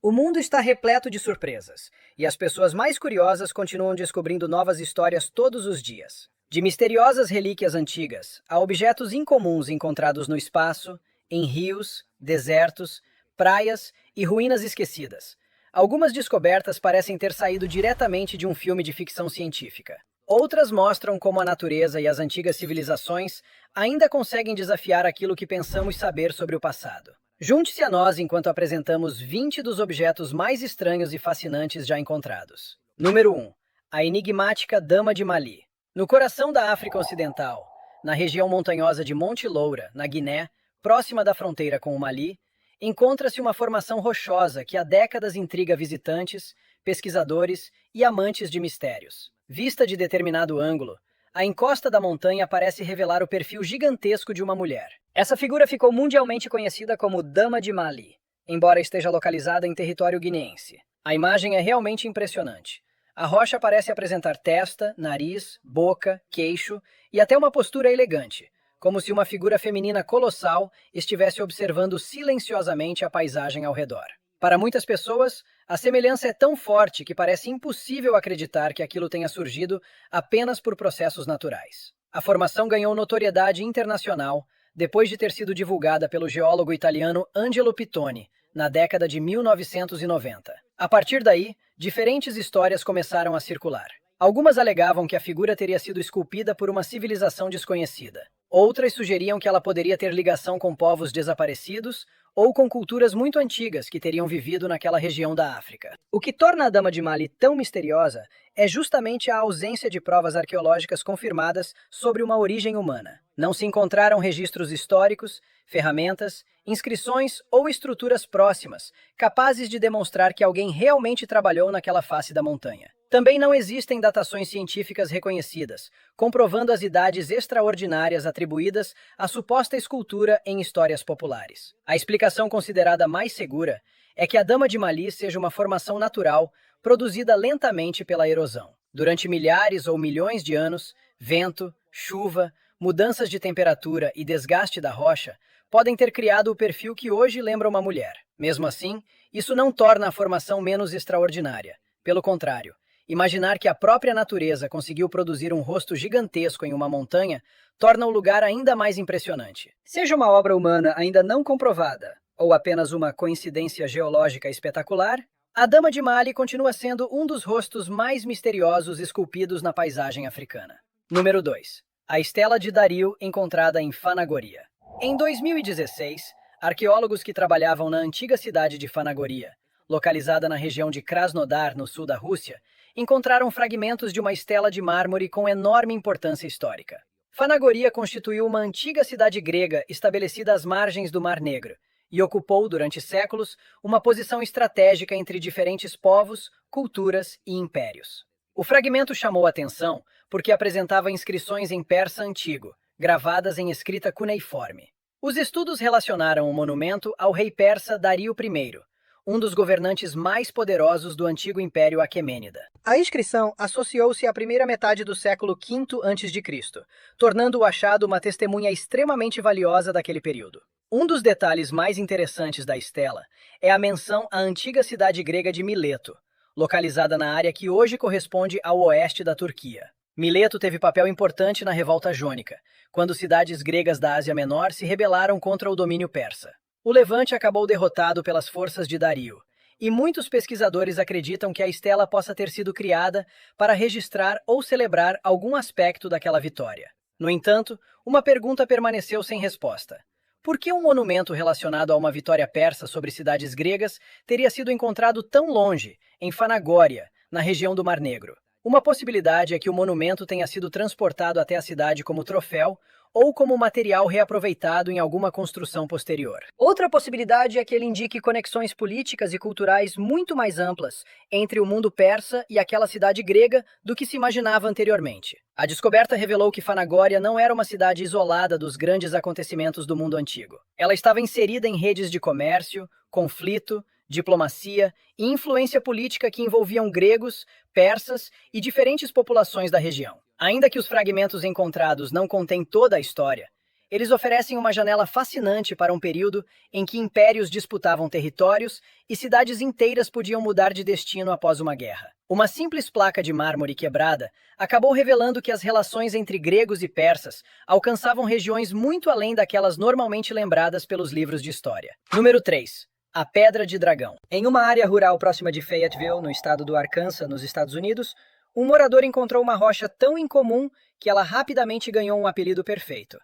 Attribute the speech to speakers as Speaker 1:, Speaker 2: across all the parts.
Speaker 1: O mundo está repleto de surpresas, e as pessoas mais curiosas continuam descobrindo novas histórias todos os dias. De misteriosas relíquias antigas a objetos incomuns encontrados no espaço, em rios, desertos, praias e ruínas esquecidas. Algumas descobertas parecem ter saído diretamente de um filme de ficção científica. Outras mostram como a natureza e as antigas civilizações ainda conseguem desafiar aquilo que pensamos saber sobre o passado. Junte-se a nós enquanto apresentamos 20 dos objetos mais estranhos e fascinantes já encontrados. Número 1. A enigmática Dama de Mali. No coração da África Ocidental, na região montanhosa de Monte Loura, na Guiné, próxima da fronteira com o Mali, encontra-se uma formação rochosa que há décadas intriga visitantes, pesquisadores e amantes de mistérios. Vista de determinado ângulo, a encosta da montanha parece revelar o perfil gigantesco de uma mulher. Essa figura ficou mundialmente conhecida como Dama de Mali, embora esteja localizada em território guineense. A imagem é realmente impressionante. A rocha parece apresentar testa, nariz, boca, queixo e até uma postura elegante, como se uma figura feminina colossal estivesse observando silenciosamente a paisagem ao redor. Para muitas pessoas, a semelhança é tão forte que parece impossível acreditar que aquilo tenha surgido apenas por processos naturais. A formação ganhou notoriedade internacional depois de ter sido divulgada pelo geólogo italiano Angelo Pittoni, na década de 1990. A partir daí, diferentes histórias começaram a circular. Algumas alegavam que a figura teria sido esculpida por uma civilização desconhecida. Outras sugeriam que ela poderia ter ligação com povos desaparecidos ou com culturas muito antigas que teriam vivido naquela região da África. O que torna a Dama de Mali tão misteriosa é justamente a ausência de provas arqueológicas confirmadas sobre uma origem humana. Não se encontraram registros históricos, ferramentas, inscrições ou estruturas próximas, capazes de demonstrar que alguém realmente trabalhou naquela face da montanha. Também não existem datações científicas reconhecidas, comprovando as idades extraordinárias atribuídas à suposta escultura em histórias populares. A explicação considerada mais segura é que a Dama de Mali seja uma formação natural produzida lentamente pela erosão. Durante milhares ou milhões de anos, vento, chuva, mudanças de temperatura e desgaste da rocha podem ter criado o perfil que hoje lembra uma mulher. Mesmo assim, isso não torna a formação menos extraordinária. Pelo contrário, imaginar que a própria natureza conseguiu produzir um rosto gigantesco em uma montanha torna o lugar ainda mais impressionante. Seja uma obra humana ainda não comprovada, ou apenas uma coincidência geológica espetacular, a Dama de Mali continua sendo um dos rostos mais misteriosos esculpidos na paisagem africana. Número 2. A Estela de Dario, encontrada em Fanagoria. Em 2016, arqueólogos que trabalhavam na antiga cidade de Fanagoria, localizada na região de Krasnodar, no sul da Rússia, encontraram fragmentos de uma estela de mármore com enorme importância histórica. Fanagoria constituiu uma antiga cidade grega estabelecida às margens do Mar Negro e ocupou, durante séculos, uma posição estratégica entre diferentes povos, culturas e impérios. O fragmento chamou a atenção porque apresentava inscrições em persa antigo, gravadas em escrita cuneiforme. Os estudos relacionaram o monumento ao rei persa Dario I, um dos governantes mais poderosos do antigo Império Aquemênida. A inscrição associou-se à primeira metade do século V a.C., tornando o achado uma testemunha extremamente valiosa daquele período. Um dos detalhes mais interessantes da estela é a menção à antiga cidade grega de Mileto, localizada na área que hoje corresponde ao oeste da Turquia. Mileto teve papel importante na Revolta Jônica, quando cidades gregas da Ásia Menor se rebelaram contra o domínio persa. O levante acabou derrotado pelas forças de Dario, e muitos pesquisadores acreditam que a estela possa ter sido criada para registrar ou celebrar algum aspecto daquela vitória. No entanto, uma pergunta permaneceu sem resposta. Por que um monumento relacionado a uma vitória persa sobre cidades gregas teria sido encontrado tão longe, em Fanagória, na região do Mar Negro? Uma possibilidade é que o monumento tenha sido transportado até a cidade como troféu ou como material reaproveitado em alguma construção posterior. Outra possibilidade é que ele indique conexões políticas e culturais muito mais amplas entre o mundo persa e aquela cidade grega do que se imaginava anteriormente. A descoberta revelou que Fanagória não era uma cidade isolada dos grandes acontecimentos do mundo antigo. Ela estava inserida em redes de comércio, conflito, diplomacia e influência política que envolviam gregos, persas e diferentes populações da região. Ainda que os fragmentos encontrados não contêm toda a história, Eles oferecem uma janela fascinante para um período em que impérios disputavam territórios e cidades inteiras podiam mudar de destino após uma guerra. Uma simples placa de mármore quebrada acabou revelando que as relações entre gregos e persas alcançavam regiões muito além daquelas normalmente lembradas pelos livros de história. Número 3. A Pedra de Dragão. Em uma área rural próxima de Fayetteville, no estado do Arkansas, nos Estados Unidos, um morador encontrou uma rocha tão incomum que ela rapidamente ganhou um apelido perfeito: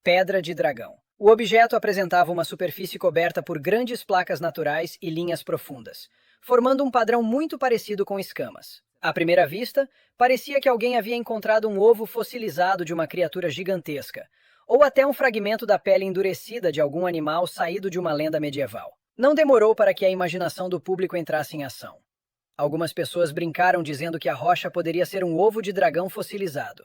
Speaker 1: Pedra de Dragão. O objeto apresentava uma superfície coberta por grandes placas naturais e linhas profundas, formando um padrão muito parecido com escamas. À primeira vista, parecia que alguém havia encontrado um ovo fossilizado de uma criatura gigantesca, ou até um fragmento da pele endurecida de algum animal saído de uma lenda medieval. Não demorou para que a imaginação do público entrasse em ação. Algumas pessoas brincaram dizendo que a rocha poderia ser um ovo de dragão fossilizado.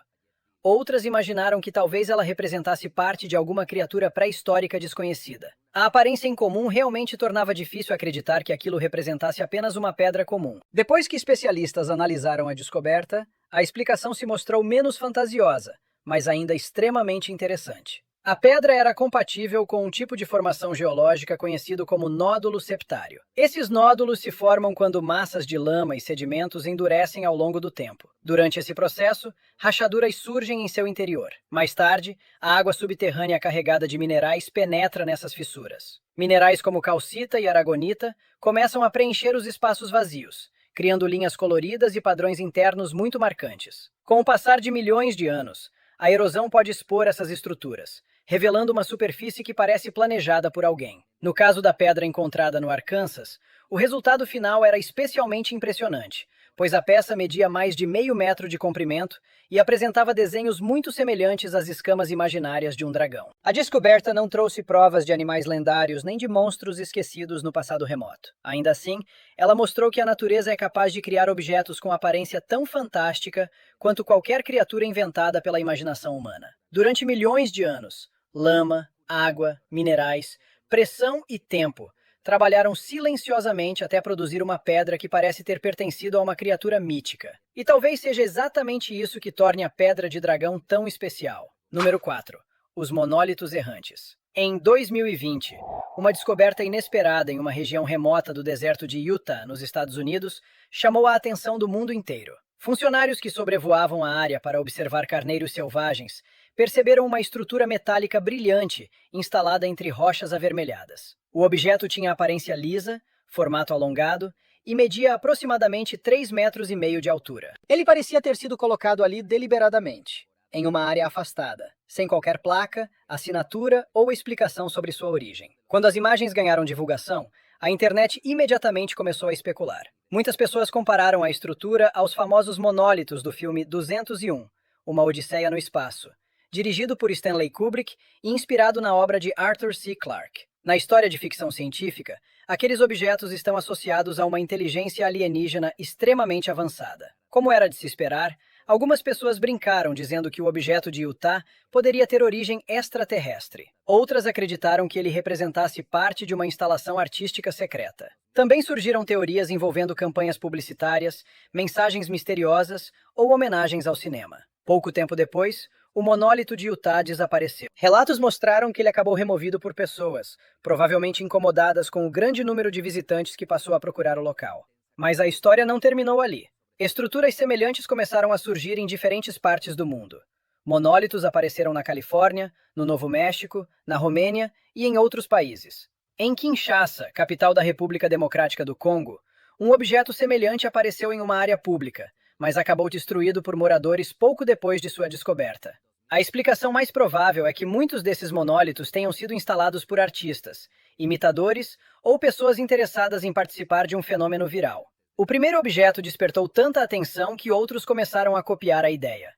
Speaker 1: Outras imaginaram que talvez ela representasse parte de alguma criatura pré-histórica desconhecida. A aparência incomum realmente tornava difícil acreditar que aquilo representasse apenas uma pedra comum. Depois que especialistas analisaram a descoberta, a explicação se mostrou menos fantasiosa, mas ainda extremamente interessante. A pedra era compatível com um tipo de formação geológica conhecido como nódulo septário. Esses nódulos se formam quando massas de lama e sedimentos endurecem ao longo do tempo. Durante esse processo, rachaduras surgem em seu interior. Mais tarde, a água subterrânea carregada de minerais penetra nessas fissuras. Minerais como calcita e aragonita começam a preencher os espaços vazios, criando linhas coloridas e padrões internos muito marcantes. Com o passar de milhões de anos, a erosão pode expor essas estruturas, revelando uma superfície que parece planejada por alguém. No caso da pedra encontrada no Arkansas, o resultado final era especialmente impressionante, pois a peça media mais de meio metro de comprimento e apresentava desenhos muito semelhantes às escamas imaginárias de um dragão. A descoberta não trouxe provas de animais lendários nem de monstros esquecidos no passado remoto. Ainda assim, ela mostrou que a natureza é capaz de criar objetos com aparência tão fantástica quanto qualquer criatura inventada pela imaginação humana. Durante milhões de anos, lama, água, minerais, pressão e tempo trabalharam silenciosamente até produzir uma pedra que parece ter pertencido a uma criatura mítica. E talvez seja exatamente isso que torne a Pedra de Dragão tão especial. Número 4. Os monólitos errantes. Em 2020, uma descoberta inesperada em uma região remota do deserto de Utah, nos Estados Unidos, chamou a atenção do mundo inteiro. Funcionários que sobrevoavam a área para observar carneiros selvagens perceberam uma estrutura metálica brilhante instalada entre rochas avermelhadas. O objeto tinha aparência lisa, formato alongado e media aproximadamente 3,5 metros de altura. Ele parecia ter sido colocado ali deliberadamente, em uma área afastada, sem qualquer placa, assinatura ou explicação sobre sua origem. Quando as imagens ganharam divulgação, a internet imediatamente começou a especular. Muitas pessoas compararam a estrutura aos famosos monólitos do filme 201, Uma Odisseia no Espaço, dirigido por Stanley Kubrick e inspirado na obra de Arthur C. Clarke. Na história de ficção científica, aqueles objetos estão associados a uma inteligência alienígena extremamente avançada. Como era de se esperar, algumas pessoas brincaram dizendo que o objeto de Utah poderia ter origem extraterrestre. Outras acreditaram que ele representasse parte de uma instalação artística secreta. Também surgiram teorias envolvendo campanhas publicitárias, mensagens misteriosas ou homenagens ao cinema. Pouco tempo depois, o monólito de Utah desapareceu. Relatos mostraram que ele acabou removido por pessoas, provavelmente incomodadas com o grande número de visitantes que passou a procurar o local. Mas a história não terminou ali. Estruturas semelhantes começaram a surgir em diferentes partes do mundo. Monólitos apareceram na Califórnia, no Novo México, na Romênia e em outros países. Em Kinshasa, capital da República Democrática do Congo, um objeto semelhante apareceu em uma área pública, mas acabou destruído por moradores pouco depois de sua descoberta. A explicação mais provável é que muitos desses monólitos tenham sido instalados por artistas, imitadores ou pessoas interessadas em participar de um fenômeno viral. O primeiro objeto despertou tanta atenção que outros começaram a copiar a ideia.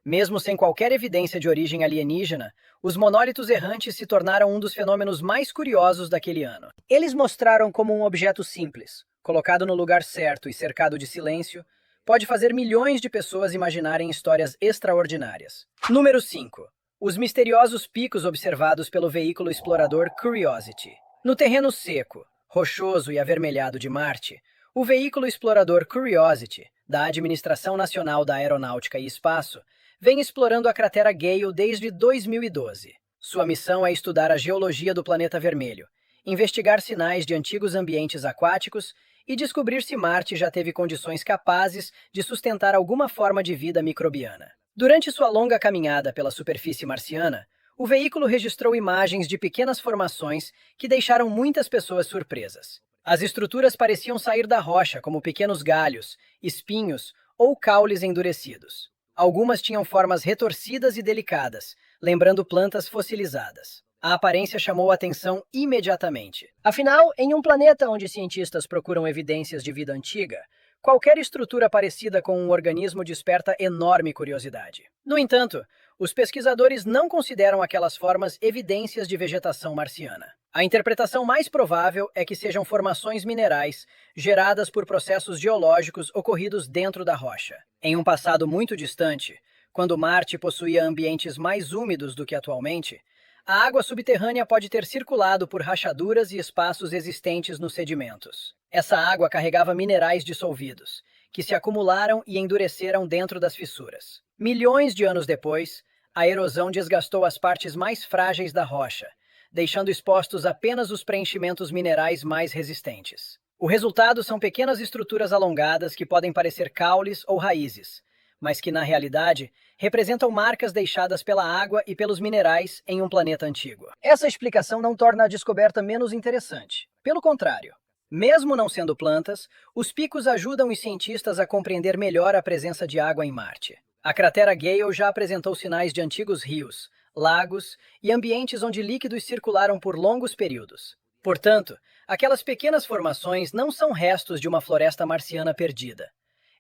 Speaker 1: Mesmo sem qualquer evidência de origem alienígena, os monólitos errantes se tornaram um dos fenômenos mais curiosos daquele ano. Eles mostraram como um objeto simples, colocado no lugar certo e cercado de silêncio, pode fazer milhões de pessoas imaginarem histórias extraordinárias. Número 5. Os misteriosos picos observados pelo veículo explorador Curiosity. No terreno seco, rochoso e avermelhado de Marte, o veículo explorador Curiosity, da Administração Nacional da Aeronáutica e Espaço, vem explorando a cratera Gale desde 2012. Sua missão é estudar a geologia do planeta vermelho, investigar sinais de antigos ambientes aquáticos e descobrir se Marte já teve condições capazes de sustentar alguma forma de vida microbiana. Durante sua longa caminhada pela superfície marciana, o veículo registrou imagens de pequenas formações que deixaram muitas pessoas surpresas. As estruturas pareciam sair da rocha, como pequenos galhos, espinhos ou caules endurecidos. Algumas tinham formas retorcidas e delicadas, lembrando plantas fossilizadas. A aparência chamou a atenção imediatamente. Afinal, em um planeta onde cientistas procuram evidências de vida antiga, qualquer estrutura parecida com um organismo desperta enorme curiosidade. No entanto, os pesquisadores não consideram aquelas formas evidências de vegetação marciana. A interpretação mais provável é que sejam formações minerais geradas por processos geológicos ocorridos dentro da rocha. Em um passado muito distante, quando Marte possuía ambientes mais úmidos do que atualmente, a água subterrânea pode ter circulado por rachaduras e espaços existentes nos sedimentos. Essa água carregava minerais dissolvidos, que se acumularam e endureceram dentro das fissuras. Milhões de anos depois, a erosão desgastou as partes mais frágeis da rocha, deixando expostos apenas os preenchimentos minerais mais resistentes. O resultado são pequenas estruturas alongadas que podem parecer caules ou raízes, mas que, na realidade, representam marcas deixadas pela água e pelos minerais em um planeta antigo. Essa explicação não torna a descoberta menos interessante. Pelo contrário, mesmo não sendo plantas, os picos ajudam os cientistas a compreender melhor a presença de água em Marte. A cratera Gale já apresentou sinais de antigos rios, lagos e ambientes onde líquidos circularam por longos períodos. Portanto, aquelas pequenas formações não são restos de uma floresta marciana perdida.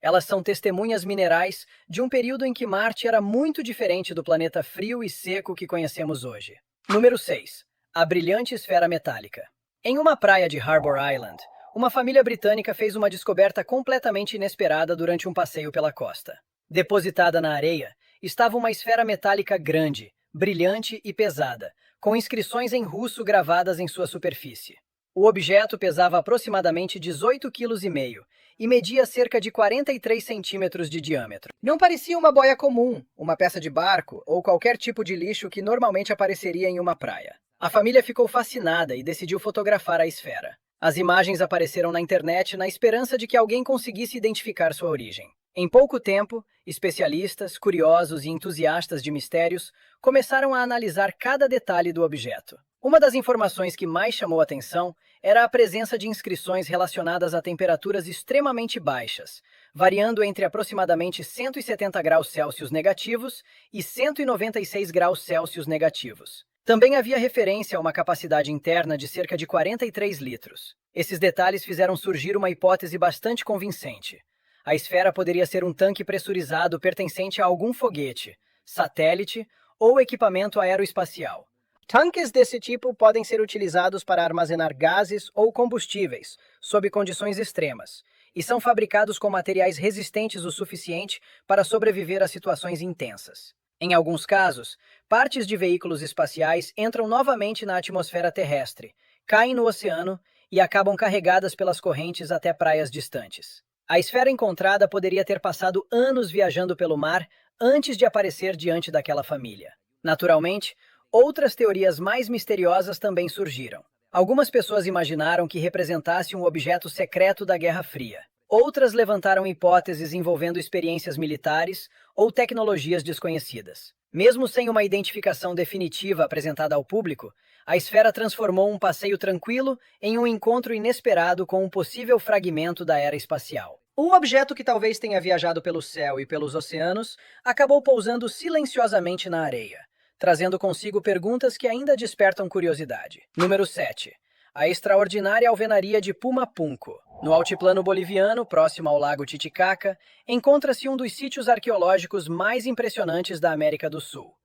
Speaker 1: Elas são testemunhas minerais de um período em que Marte era muito diferente do planeta frio e seco que conhecemos hoje. Número 6. A brilhante esfera metálica. Em uma praia de Harbour Island, uma família britânica fez uma descoberta completamente inesperada durante um passeio pela costa. Depositada na areia, estava uma esfera metálica grande, brilhante e pesada, com inscrições em russo gravadas em sua superfície. O objeto pesava aproximadamente 18,5 kg e media cerca de 43 centímetros de diâmetro. Não parecia uma boia comum, uma peça de barco ou qualquer tipo de lixo que normalmente apareceria em uma praia. A família ficou fascinada e decidiu fotografar a esfera. As imagens apareceram na internet na esperança de que alguém conseguisse identificar sua origem. Em pouco tempo, especialistas, curiosos e entusiastas de mistérios começaram a analisar cada detalhe do objeto. Uma das informações que mais chamou atenção era a presença de inscrições relacionadas a temperaturas extremamente baixas, variando entre aproximadamente 170 graus Celsius negativos e 196 graus Celsius negativos. Também havia referência a uma capacidade interna de cerca de 43 litros. Esses detalhes fizeram surgir uma hipótese bastante convincente. A esfera poderia ser um tanque pressurizado pertencente a algum foguete, satélite ou equipamento aeroespacial. Tanques desse tipo podem ser utilizados para armazenar gases ou combustíveis, sob condições extremas, e são fabricados com materiais resistentes o suficiente para sobreviver a situações intensas. Em alguns casos, partes de veículos espaciais entram novamente na atmosfera terrestre, caem no oceano e acabam carregadas pelas correntes até praias distantes. A esfera encontrada poderia ter passado anos viajando pelo mar antes de aparecer diante daquela família. Naturalmente, outras teorias mais misteriosas também surgiram. Algumas pessoas imaginaram que representasse um objeto secreto da Guerra Fria. Outras levantaram hipóteses envolvendo experiências militares ou tecnologias desconhecidas. Mesmo sem uma identificação definitiva apresentada ao público, a esfera transformou um passeio tranquilo em um encontro inesperado com um possível fragmento da era espacial. Um objeto que talvez tenha viajado pelo céu e pelos oceanos acabou pousando silenciosamente na areia, trazendo consigo perguntas que ainda despertam curiosidade. Número 7. A extraordinária alvenaria de Pumapunku. No altiplano boliviano, próximo ao lago Titicaca, encontra-se um dos sítios arqueológicos mais impressionantes da América do Sul.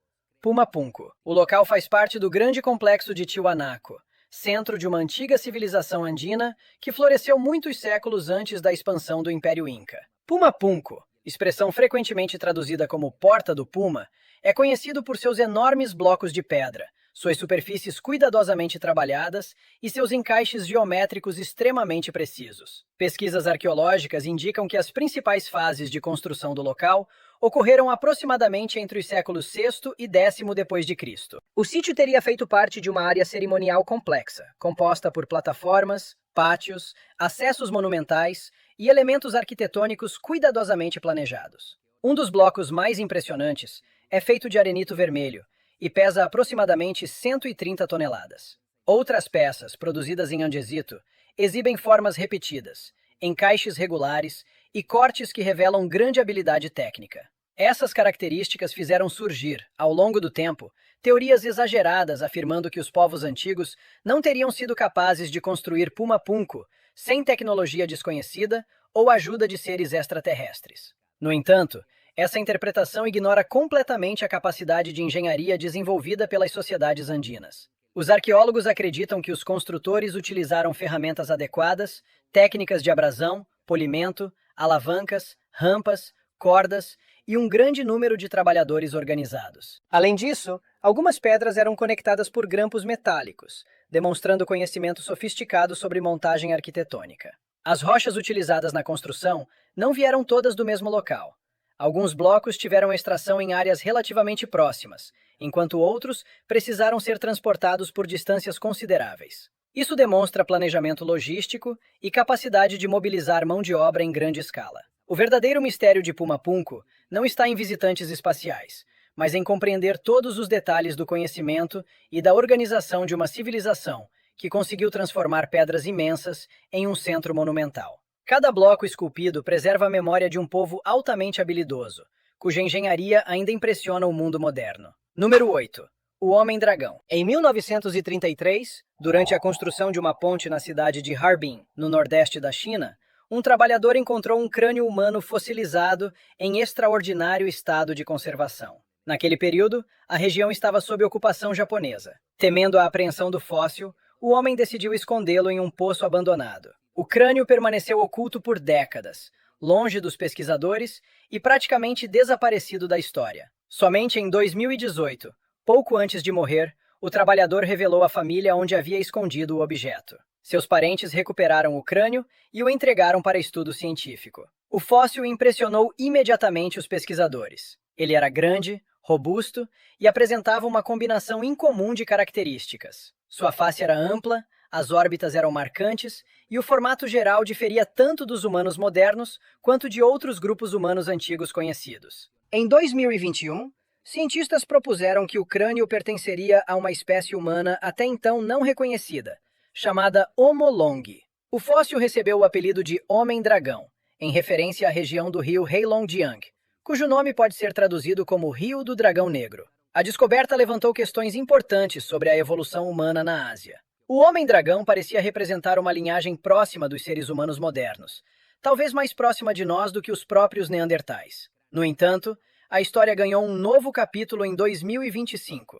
Speaker 1: Pumapunku. O local faz parte do grande complexo de Tiwanaku, centro de uma antiga civilização andina que floresceu muitos séculos antes da expansão do Império Inca. Pumapunku, expressão frequentemente traduzida como Porta do Puma, é conhecido por seus enormes blocos de pedra, suas superfícies cuidadosamente trabalhadas e seus encaixes geométricos extremamente precisos. Pesquisas arqueológicas indicam que as principais fases de construção do local ocorreram aproximadamente entre os séculos VI e X depois de Cristo. O sítio teria feito parte de uma área cerimonial complexa, composta por plataformas, pátios, acessos monumentais e elementos arquitetônicos cuidadosamente planejados. Um dos blocos mais impressionantes é feito de arenito vermelho e pesa aproximadamente 130 toneladas. Outras peças, produzidas em andesito, exibem formas repetidas, encaixes regulares e cortes que revelam grande habilidade técnica. Essas características fizeram surgir, ao longo do tempo, teorias exageradas afirmando que os povos antigos não teriam sido capazes de construir Puma Punku sem tecnologia desconhecida ou ajuda de seres extraterrestres. No entanto, essa interpretação ignora completamente a capacidade de engenharia desenvolvida pelas sociedades andinas. Os arqueólogos acreditam que os construtores utilizaram ferramentas adequadas, técnicas de abrasão, polimento, alavancas, rampas, cordas e um grande número de trabalhadores organizados. Além disso, algumas pedras eram conectadas por grampos metálicos, demonstrando conhecimento sofisticado sobre montagem arquitetônica. As rochas utilizadas na construção não vieram todas do mesmo local. Alguns blocos tiveram extração em áreas relativamente próximas, enquanto outros precisaram ser transportados por distâncias consideráveis. Isso demonstra planejamento logístico e capacidade de mobilizar mão de obra em grande escala. O verdadeiro mistério de Puma Punku não está em visitantes espaciais, mas em compreender todos os detalhes do conhecimento e da organização de uma civilização que conseguiu transformar pedras imensas em um centro monumental. Cada bloco esculpido preserva a memória de um povo altamente habilidoso, cuja engenharia ainda impressiona o mundo moderno. Número 8. O Homem-Dragão. Em 1933, durante a construção de uma ponte na cidade de Harbin, no nordeste da China, um trabalhador encontrou um crânio humano fossilizado em extraordinário estado de conservação. Naquele período, a região estava sob ocupação japonesa. Temendo a apreensão do fóssil, o homem decidiu escondê-lo em um poço abandonado. O crânio permaneceu oculto por décadas, longe dos pesquisadores e praticamente desaparecido da história. Somente em 2018, pouco antes de morrer, o trabalhador revelou à família onde havia escondido o objeto. Seus parentes recuperaram o crânio e o entregaram para estudo científico. O fóssil impressionou imediatamente os pesquisadores. Ele era grande, robusto e apresentava uma combinação incomum de características. Sua face era ampla, as órbitas eram marcantes e o formato geral diferia tanto dos humanos modernos quanto de outros grupos humanos antigos conhecidos. Em 2021, cientistas propuseram que o crânio pertenceria a uma espécie humana até então não reconhecida, chamada Homo long. O fóssil recebeu o apelido de Homem-Dragão, em referência à região do rio Heilongjiang, cujo nome pode ser traduzido como Rio do Dragão Negro. A descoberta levantou questões importantes sobre a evolução humana na Ásia. O Homem-Dragão parecia representar uma linhagem próxima dos seres humanos modernos, talvez mais próxima de nós do que os próprios neandertais. No entanto, a história ganhou um novo capítulo em 2025.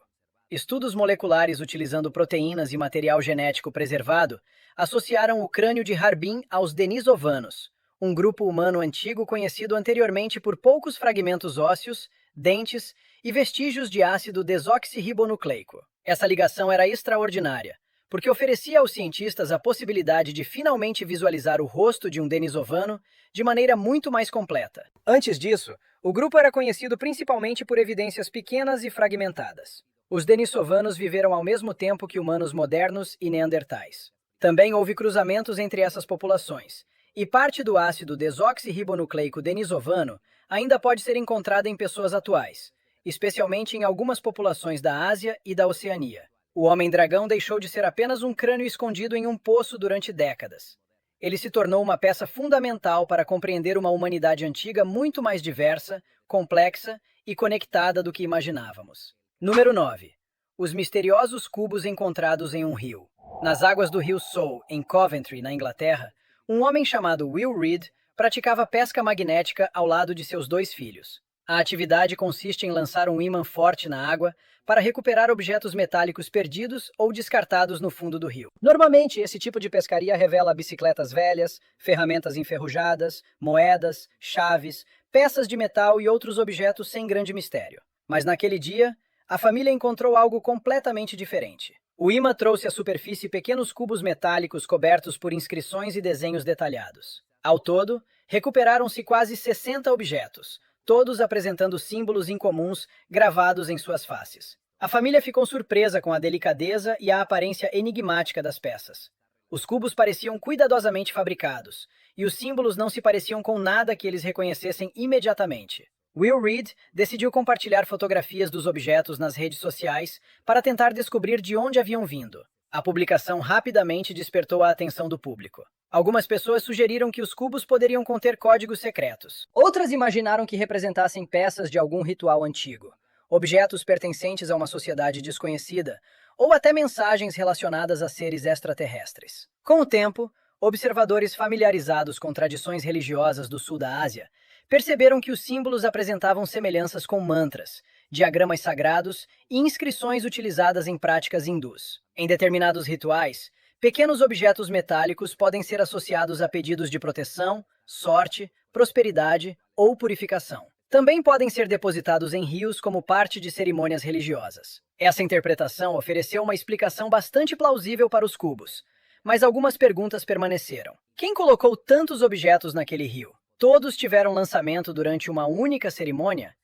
Speaker 1: Estudos moleculares utilizando proteínas e material genético preservado associaram o crânio de Harbin aos denisovanos, um grupo humano antigo conhecido anteriormente por poucos fragmentos ósseos, dentes e vestígios de ácido desoxirribonucleico. Essa ligação era extraordinária, porque oferecia aos cientistas a possibilidade de finalmente visualizar o rosto de um denisovano de maneira muito mais completa. Antes disso, o grupo era conhecido principalmente por evidências pequenas e fragmentadas. Os denisovanos viveram ao mesmo tempo que humanos modernos e neandertais. Também houve cruzamentos entre essas populações, e parte do ácido desoxirribonucleico denisovano ainda pode ser encontrada em pessoas atuais, especialmente em algumas populações da Ásia e da Oceania. O Homem-Dragão deixou de ser apenas um crânio escondido em um poço durante décadas. Ele se tornou uma peça fundamental para compreender uma humanidade antiga muito mais diversa, complexa e conectada do que imaginávamos. Número 9. Os misteriosos cubos encontrados em um rio. Nas águas do rio Sow, em Coventry, na Inglaterra, um homem chamado Will Reed praticava pesca magnética ao lado de seus 2 filhos. A atividade consiste em lançar um ímã forte na água para recuperar objetos metálicos perdidos ou descartados no fundo do rio. Normalmente, esse tipo de pescaria revela bicicletas velhas, ferramentas enferrujadas, moedas, chaves, peças de metal e outros objetos sem grande mistério. Mas naquele dia, a família encontrou algo completamente diferente. O imã trouxe à superfície pequenos cubos metálicos cobertos por inscrições e desenhos detalhados. Ao todo, recuperaram-se quase 60 objetos, todos apresentando símbolos incomuns gravados em suas faces. A família ficou surpresa com a delicadeza e a aparência enigmática das peças. Os cubos pareciam cuidadosamente fabricados, e os símbolos não se pareciam com nada que eles reconhecessem imediatamente. Will Reed decidiu compartilhar fotografias dos objetos nas redes sociais para tentar descobrir de onde haviam vindo. A publicação rapidamente despertou a atenção do público. Algumas pessoas sugeriram que os cubos poderiam conter códigos secretos. Outras imaginaram que representassem peças de algum ritual antigo, objetos pertencentes a uma sociedade desconhecida, ou até mensagens relacionadas a seres extraterrestres. Com o tempo, observadores familiarizados com tradições religiosas do sul da Ásia perceberam que os símbolos apresentavam semelhanças com mantras, diagramas sagrados e inscrições utilizadas em práticas hindus. Em determinados rituais, pequenos objetos metálicos podem ser associados a pedidos de proteção, sorte, prosperidade ou purificação. Também podem ser depositados em rios como parte de cerimônias religiosas. Essa interpretação ofereceu uma explicação bastante plausível para os cubos, mas algumas perguntas permaneceram. Quem colocou tantos objetos naquele rio? Todos tiveram lançamento durante uma única cerimônia?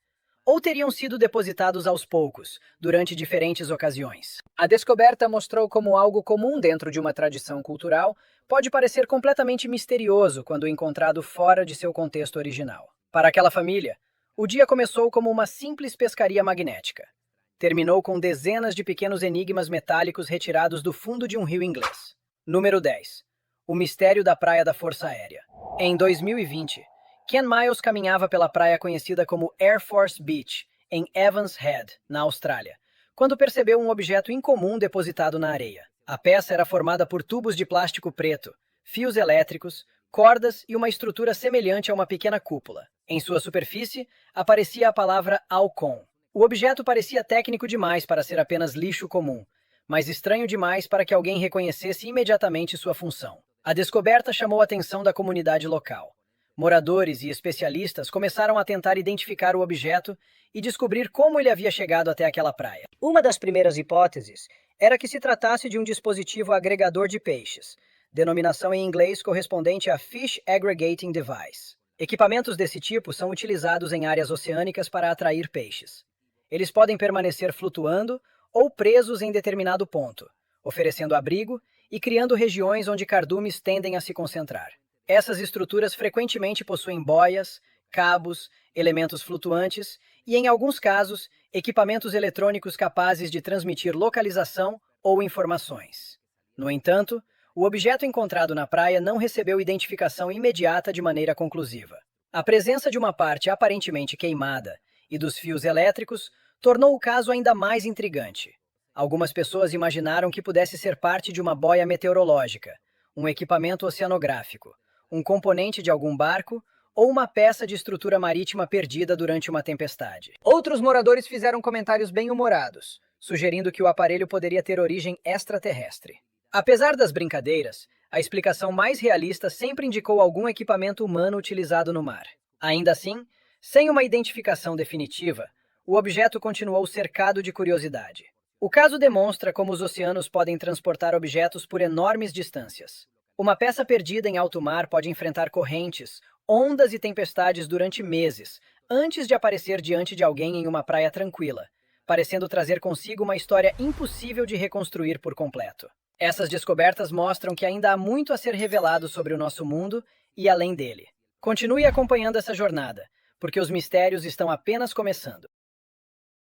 Speaker 1: Ou teriam sido depositados aos poucos, durante diferentes ocasiões? A descoberta mostrou como algo comum dentro de uma tradição cultural pode parecer completamente misterioso quando encontrado fora de seu contexto original. Para aquela família, o dia começou como uma simples pescaria magnética. Terminou com dezenas de pequenos enigmas metálicos retirados do fundo de um rio inglês. Número 10. O mistério da Praia da Força Aérea. Em 2020, Ken Miles caminhava pela praia conhecida como Air Force Beach, em Evans Head, na Austrália, quando percebeu um objeto incomum depositado na areia. A peça era formada por tubos de plástico preto, fios elétricos, cordas e uma estrutura semelhante a uma pequena cúpula. Em sua superfície, aparecia a palavra Alcon. O objeto parecia técnico demais para ser apenas lixo comum, mas estranho demais para que alguém reconhecesse imediatamente sua função. A descoberta chamou a atenção da comunidade local. Moradores e especialistas começaram a tentar identificar o objeto e descobrir como ele havia chegado até aquela praia. Uma das primeiras hipóteses era que se tratasse de um dispositivo agregador de peixes, denominação em inglês correspondente a Fish Aggregating Device. Equipamentos desse tipo são utilizados em áreas oceânicas para atrair peixes. Eles podem permanecer flutuando ou presos em determinado ponto, oferecendo abrigo e criando regiões onde cardumes tendem a se concentrar. Essas estruturas frequentemente possuem boias, cabos, elementos flutuantes e, em alguns casos, equipamentos eletrônicos capazes de transmitir localização ou informações. No entanto, o objeto encontrado na praia não recebeu identificação imediata de maneira conclusiva. A presença de uma parte aparentemente queimada e dos fios elétricos tornou o caso ainda mais intrigante. Algumas pessoas imaginaram que pudesse ser parte de uma boia meteorológica, um equipamento oceanográfico, um componente de algum barco ou uma peça de estrutura marítima perdida durante uma tempestade. Outros moradores fizeram comentários bem-humorados, sugerindo que o aparelho poderia ter origem extraterrestre. Apesar das brincadeiras, a explicação mais realista sempre indicou algum equipamento humano utilizado no mar. Ainda assim, sem uma identificação definitiva, o objeto continuou cercado de curiosidade. O caso demonstra como os oceanos podem transportar objetos por enormes distâncias. Uma peça perdida em alto mar pode enfrentar correntes, ondas e tempestades durante meses, antes de aparecer diante de alguém em uma praia tranquila, parecendo trazer consigo uma história impossível de reconstruir por completo. Essas descobertas mostram que ainda há muito a ser revelado sobre o nosso mundo e além dele. Continue acompanhando essa jornada, porque os mistérios estão apenas começando.